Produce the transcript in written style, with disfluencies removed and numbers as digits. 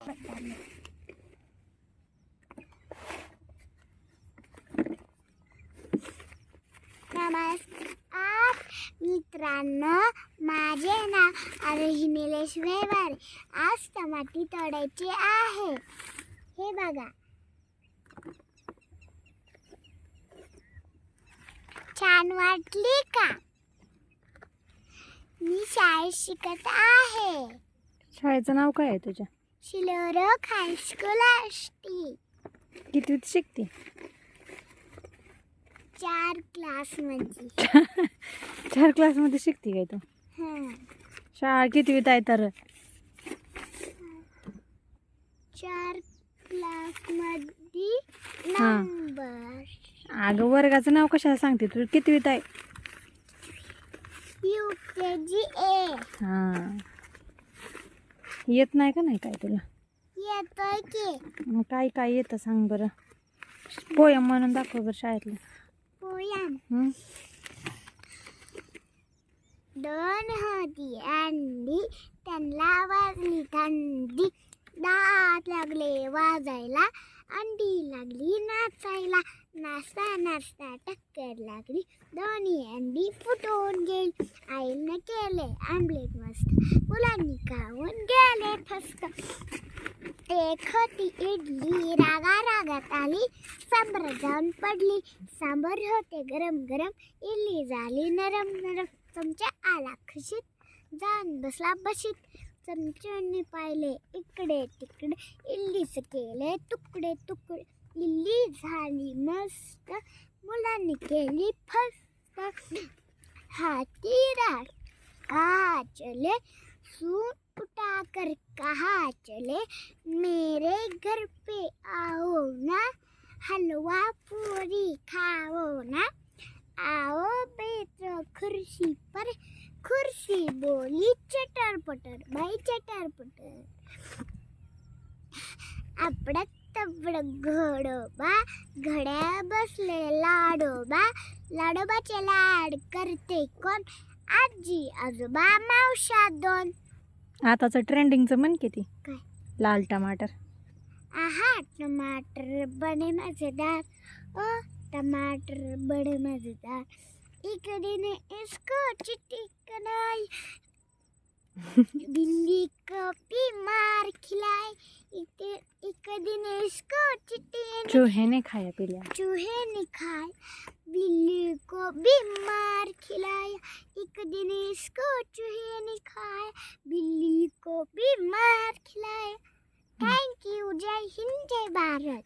पटाने. नमस्कार मित्रांनो, माझे नाव आरोही निलेश वेवारे. आज टमाटे तोडायचे आहे. हे बघा, छान वाटली का? मी शाळेत शिकत आहे. शाळेचं नाव काय आहे तुझ्या? शिलोरक हायस्कूल आष्टी. कितवीत शिकते? 4 क्लासमध्ये. 4 क्लासमध्ये शिकते काय तू? हां, शाळा कितवीत आहे तर? 4 क्लासमध्ये हां. नंबर. अगं वर्गाचं नाव कशाला सांगते तू? कितवीत आहे? UKG A. हां. येत नाही का नाही काय तुला? येतोय की. मग काय काय येतं सांग बरं. पोयम म्हणून दाखव बरं शाळेतलं. पोयम. हं? 2 होती अंडी, त्यांना वाजली थंडी. दात लागले वाजायला, अंडी लागली नाचायला. नाचता नाचता टक्कर लागली, दोन्ही अंडी फुटून गेली. आईने केले आमलेट मस्त, मुलांनी खाऊन गेले फस्त. एक होती इडली, रागा रागात आली, सांबर जाऊन पडली. सांबर होते गरम गरम, इडली झाली नरम नरम. चमचा आला खुशीत, जाऊन बसला बशीत. चमच्याने पाहिले इकडे तिकडे, इडलीचे केले तुकडे तुकडे. इडली झाली मस्त, मुलांनी केली फस्त. हाथी रात कहाँ चले, सूट उठा कर कहाँ चले. मेरे घर पे आओ ना, हलवा पूरी खाओ ना. आओ बैठो कुर्सी पर, कुर्सी बोली चटर पटर बाई चटर पटर. आपडक तबडक घोडोबा, घड्या बसले लाडोबा. लाडोबाचे लाड करते कोण, आजी आजोबा मावशा 2. आताचं ट्रेंडिंगचं म्हण किती? काय? लाल टमाटर. आहा टमाटर बड़े मजेदार, ओ टमाटर बड़े मजेदार. एक दिन इसको चिकनाई, बिल्ली को बीमार खिलाई. एक दिन इसको चूहे ने खाया पिल्या. चूहे ने खाया, बिल्ली को बीमार खिलाया. एक दिन इसको चूहे ने खाया, बिल्ली को बीमार खिलाया. Thank you. जय हिंद जय भारत.